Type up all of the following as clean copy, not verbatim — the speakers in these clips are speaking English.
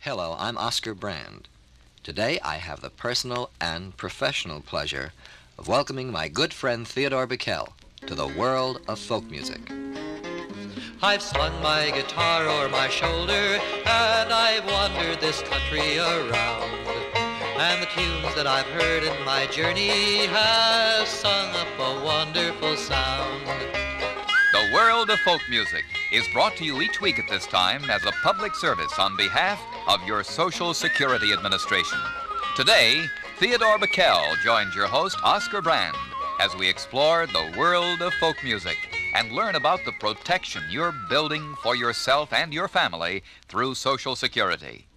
Hello, I'm Oscar Brand. Today I have the personal and professional pleasure of welcoming my good friend Theodore Bikel to the world of folk music. I've slung my guitar o'er my shoulder and I've wandered this country around. And the tunes that I've heard in my journey have sung up a wonderful sound. The World of Folk Music is brought to you each week at this time as a public service on behalf of your Social Security Administration. Today, Theodore Bikel joins your host, Oscar Brand, as we explore the world of folk music and learn about the protection you're building for yourself and your family through Social Security.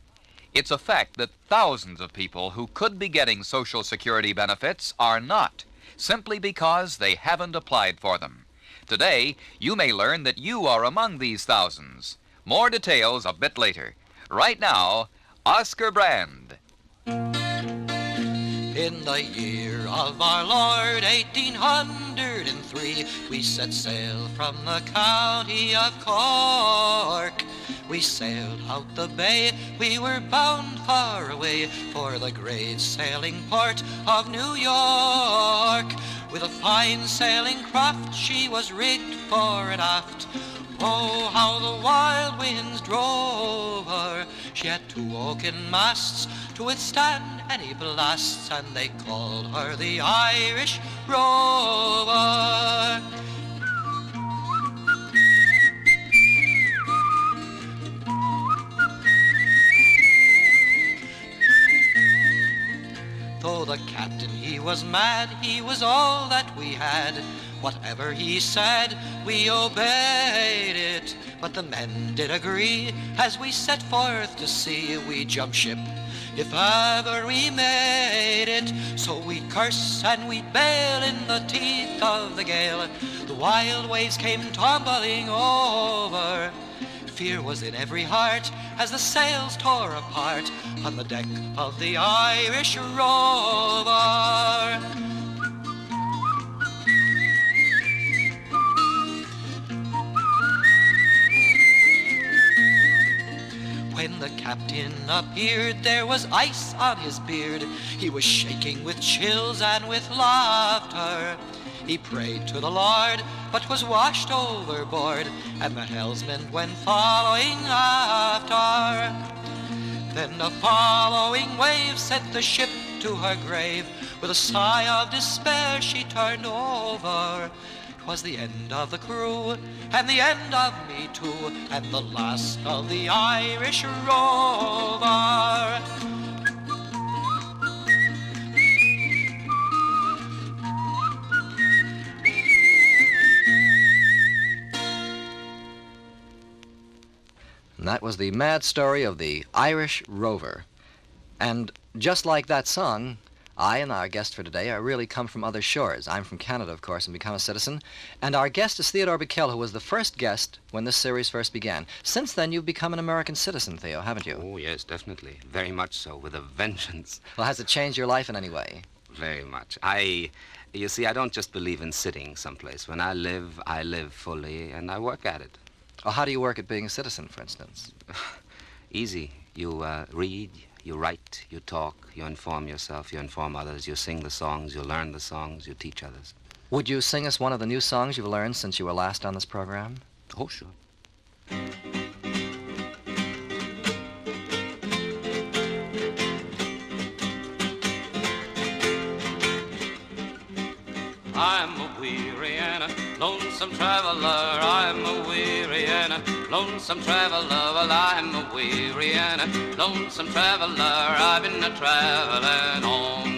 It's a fact that thousands of people who could be getting Social Security benefits are not, simply because they haven't applied for them. Today, you may learn that you are among these thousands. More details a bit later. Right now, Oscar Brand. In the year of our Lord 1803, we set sail from the county of Cork. We sailed out the bay, we were bound far away for the great sailing port of New York. With a fine sailing craft, she was rigged fore and aft. Oh, how the wild winds drove her. She had 2 oaken masts to withstand any blasts, and they called her the Irish Rover. Though the captain, he was mad, he was all that we had. Whatever he said, we obeyed it. But the men did agree, as we set forth to sea, we jump ship if ever we made it. So we'd curse and we'd bail in the teeth of the gale. The wild waves came tumbling over. Fear was in every heart as the sails tore apart on the deck of the Irish Rover. When the captain appeared, there was ice on his beard. He was shaking with chills and with laughter. He prayed to the Lord, but was washed overboard, and the helmsman went following after. Then the following wave sent the ship to her grave. With a sigh of despair she turned over. 'Twas the end of the crew, and the end of me too, and the last of the Irish Rover. And that was the mad story of the Irish Rover. And just like that song, I and our guest for today are really come from other shores. I'm from Canada, of course, and become a citizen. And our guest is Theodore Bikel, who was the first guest when this series first began. Since then, you've become an American citizen, Theo, haven't you? Oh, yes, definitely. Very much so, with a vengeance. Well, has it changed your life in any way? Very much. You see, I don't just believe in sitting someplace. When I live fully, and I work at it. Well, how do you work at being a citizen, for instance? Easy. You read, you write, you talk, you inform yourself, you inform others, you sing the songs, you learn the songs, you teach others. Would you sing us one of the new songs you've learned since you were last on this program? Oh, sure. I'm a weary and a lonesome traveler. I'm a weary and a lonesome traveler. Well, I'm a weary and a lonesome traveler. I've been a traveling on.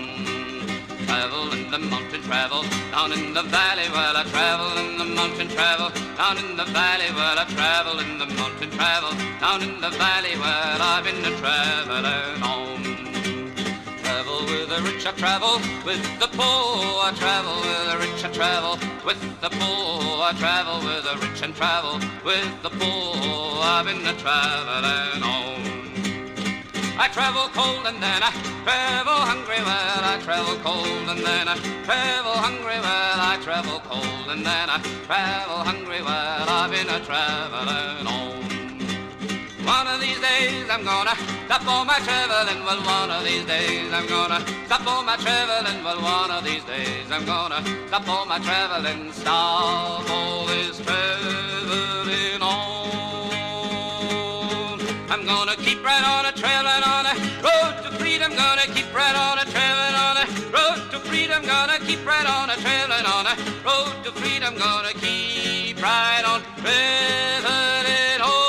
Travel in the mountain, travel down in the valley. Well, I travel in the mountain, travel down in the valley. Well, I travel in the mountain, travel down in the valley. Well, I've been a traveling on. Travel with the rich, I travel with the poor. I travel with the rich, I travel with the poor. I travel with the rich and travel with the poor. I've been a traveling on. I travel cold and then I travel hungry. Well, I travel cold and then I travel hungry. Well, I travel cold and then I travel hungry. Well, I've been a traveling on. One of these days I'm gonna stop all my traveling. Well, one of these days I'm gonna stop all my traveling. Well, one of these days I'm gonna stop all my traveling. Stop all this traveling on. I'm gonna keep right on a traveling on a road to freedom. Gonna keep right on a traveling on a road to freedom. Gonna keep right on a traveling on a road to freedom. Gonna keep right on traveling on.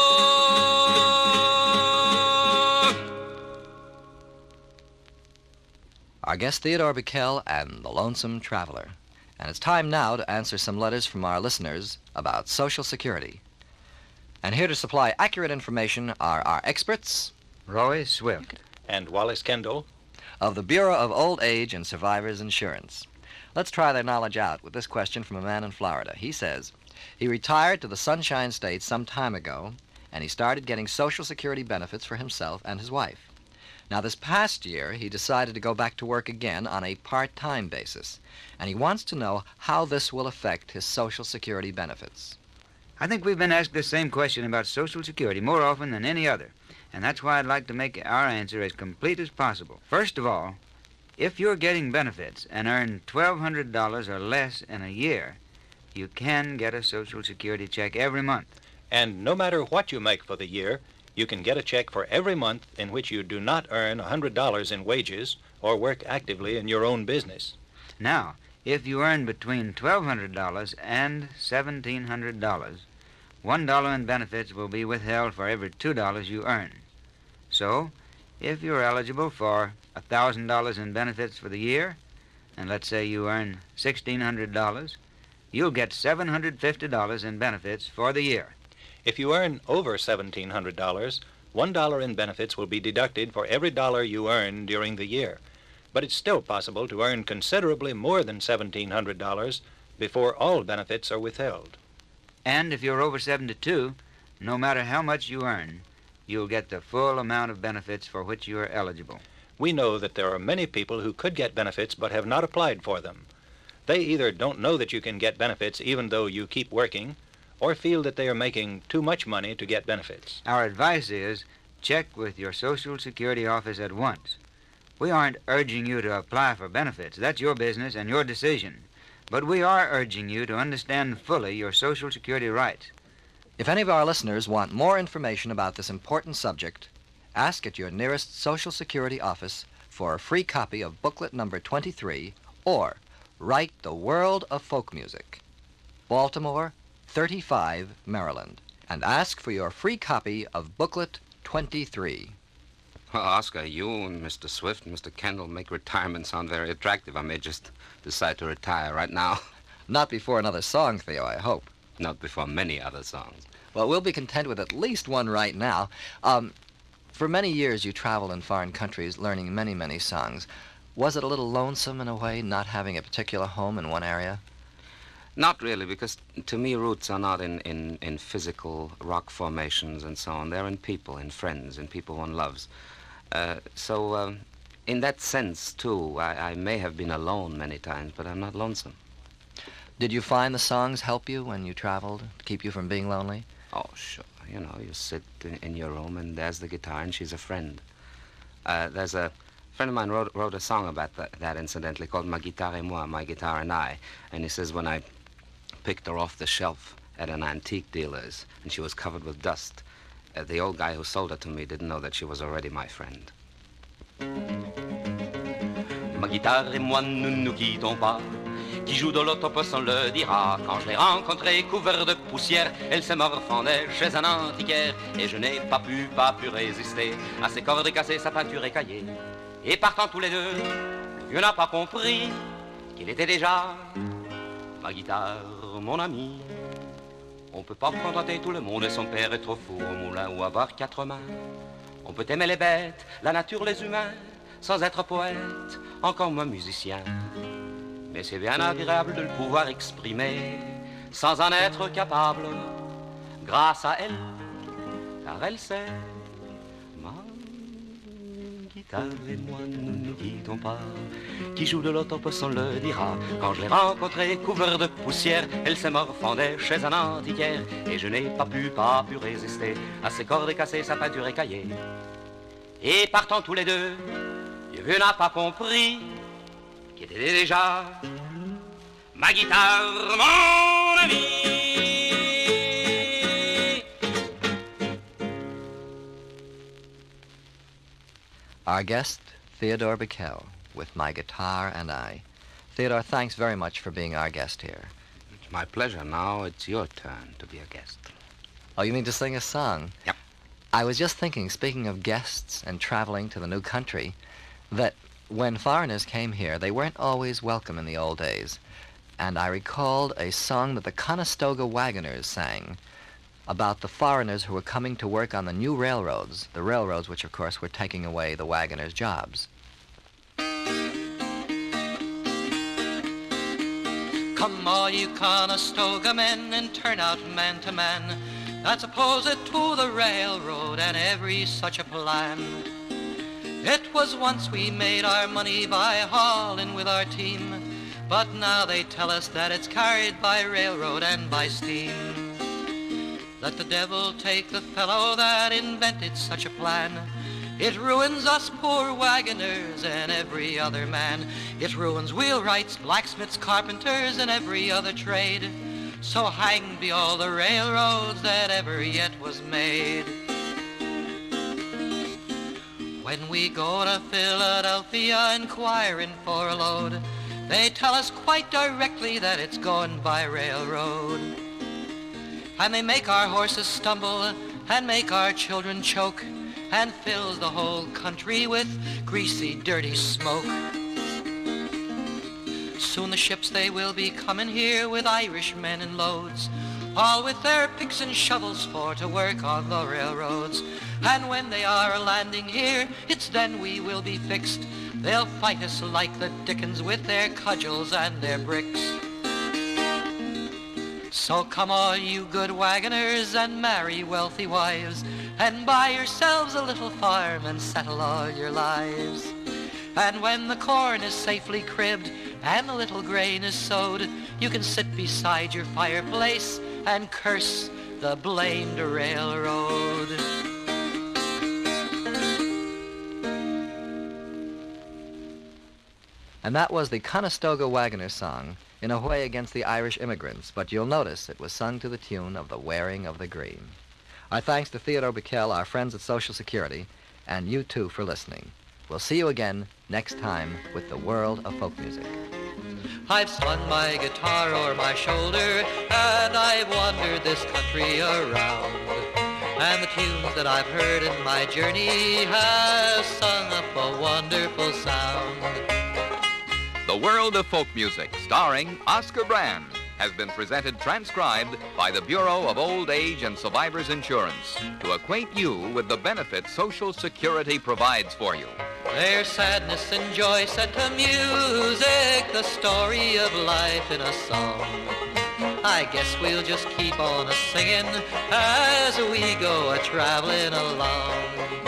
Our guest Theodore Bikel and the Lonesome Traveler. And it's time now to answer some letters from our listeners about Social Security. And here to supply accurate information are our experts Roy Swift and Wallace Kendall of the Bureau of Old Age and Survivors Insurance. Let's try their knowledge out with this question from a man in Florida. He says he retired to the Sunshine State some time ago, and he started getting Social Security benefits for himself and his wife. Now, this past year, he decided to go back to work again on a part-time basis, and he wants to know how this will affect his Social Security benefits. I think we've been asked this same question about Social Security more often than any other, and that's why I'd like to make our answer as complete as possible. First of all, if you're getting benefits and earn $1,200 or less in a year, you can get a Social Security check every month. And no matter what you make for the year, you can get a check for every month in which you do not earn $100 in wages or work actively in your own business. Now, if you earn between $1,200 and $1,700, $1 in benefits will be withheld for every $2 you earn. So, if you're eligible for $1,000 in benefits for the year, and let's say you earn $1,600, you'll get $750 in benefits for the year. If you earn over $1,700, $1 in benefits will be deducted for every dollar you earn during the year. But it's still possible to earn considerably more than $1,700 before all benefits are withheld. And if you're over 72, no matter how much you earn, you'll get the full amount of benefits for which you are eligible. We know that there are many people who could get benefits but have not applied for them. They either don't know that you can get benefits even though you keep working, or feel that they are making too much money to get benefits. Our advice is check with your Social Security office at once. We aren't urging you to apply for benefits. That's your business and your decision. But we are urging you to understand fully your Social Security rights. If any of our listeners want more information about this important subject, ask at your nearest Social Security office for a free copy of booklet number 23, or write The World of Folk Music, Baltimore, 35, Maryland, and ask for your free copy of booklet 23. Well, Oscar, you and Mr. Swift and Mr. Kendall make retirement sound very attractive. I may just decide to retire right now. Not before another song, Theo, I hope. Not before many other songs. Well, we'll be content with at least one right now. For many years you traveled in foreign countries learning many, many songs. Was it a little lonesome in a way, not having a particular home in one area? Not really, because to me roots are not in physical rock formations and so on. They're in people, in friends, in people one loves. So in that sense, too, I may have been alone many times, but I'm not lonesome. Did you find the songs help you when you traveled, keep you from being lonely? Oh, sure. You know, you sit in your room, and there's the guitar, and she's a friend. There's a friend of mine wrote a song about that incidentally, called Ma Guitare et Moi, My Guitar and I. And he says, when I picked her off the shelf at an antique dealer's, and she was covered with dust, the old guy who sold her to me didn't know that she was already my friend. Ma guitare et moi, nous ne nous quittons pas. Qui joue de l'autre personne le dira. Quand je l'ai rencontrée couvert de poussière, elle se morfondait chez un antiquaire. Et je n'ai pas pu résister à ses cordes cassées, sa peinture écaillée. Et partant tous les deux, le vieux n'a pas compris qu'il était déjà ma guitare, mon ami. On peut pas contenter tout le monde et son père est trop fou au moulin ou avoir 4 mains. On peut aimer les bêtes, la nature, les humains, sans être poète, encore moins musicien. Mais c'est bien agréable de le pouvoir exprimer sans en être capable, grâce à elle, car elle sait ma guitare et moi, nous ne quittons pas. Qui joue de l'autre on le dira. Quand je l'ai rencontrée, couvert de poussière, elle s'est morfondée chez un antiquaire. Et je n'ai pas pu résister à ses cordes cassées, sa peinture écaillée. Et partant tous les deux, vieux n'a pas compris qu'il était déjà ma guitare, mon ami. Our guest, Theodore Bikel, with My Guitar and I. Theodore, thanks very much for being our guest here. It's my pleasure. Now it's your turn to be a guest. Oh, you mean to sing a song? Yep. I was just thinking, speaking of guests and traveling to the new country, that when foreigners came here, they weren't always welcome in the old days. And I recalled a song that the Conestoga Wagoners sang about the foreigners who were coming to work on the new railroads, the railroads which, of course, were taking away the wagoners' jobs. Come all you Conestoga men and turn out man to man. That's opposite to the railroad and every such a plan. It was once we made our money by hauling with our team, but now they tell us that it's carried by railroad and by steam. Let the devil take the fellow that invented such a plan. It ruins us poor wagoners and every other man. It ruins wheelwrights, blacksmiths, carpenters, and every other trade. So hanged be all the railroads that ever yet was made. When we go to Philadelphia inquiring for a load, they tell us quite directly that it's going by railroad. And they make our horses stumble and make our children choke and fills the whole country with greasy, dirty smoke. Soon the ships, they will be coming here with Irishmen in loads, all with their picks and shovels for to work on the railroads. And when they are landing here, it's then we will be fixed. They'll fight us like the dickens with their cudgels and their bricks. So come all you good wagoners and marry wealthy wives and buy yourselves a little farm and settle all your lives. And when the corn is safely cribbed and the little grain is sowed, you can sit beside your fireplace and curse the blamed railroad. And that was the Conestoga Wagoner song, in a way against the Irish immigrants, but you'll notice it was sung to the tune of The Wearing of the Green. Our thanks to Theodore Bikel, our friends at Social Security, and you too for listening. We'll see you again next time with the world of folk music. I've slung my guitar o'er my shoulder and I've wandered this country around. And the tunes that I've heard in my journey have sung up a wonderful sound. The World of Folk Music, starring Oscar Brand, has been presented transcribed by the Bureau of Old Age and Survivors Insurance to acquaint you with the benefits Social Security provides for you. There's sadness and joy set to music, the story of life in a song. I guess we'll just keep on a-singing as we go a-traveling along.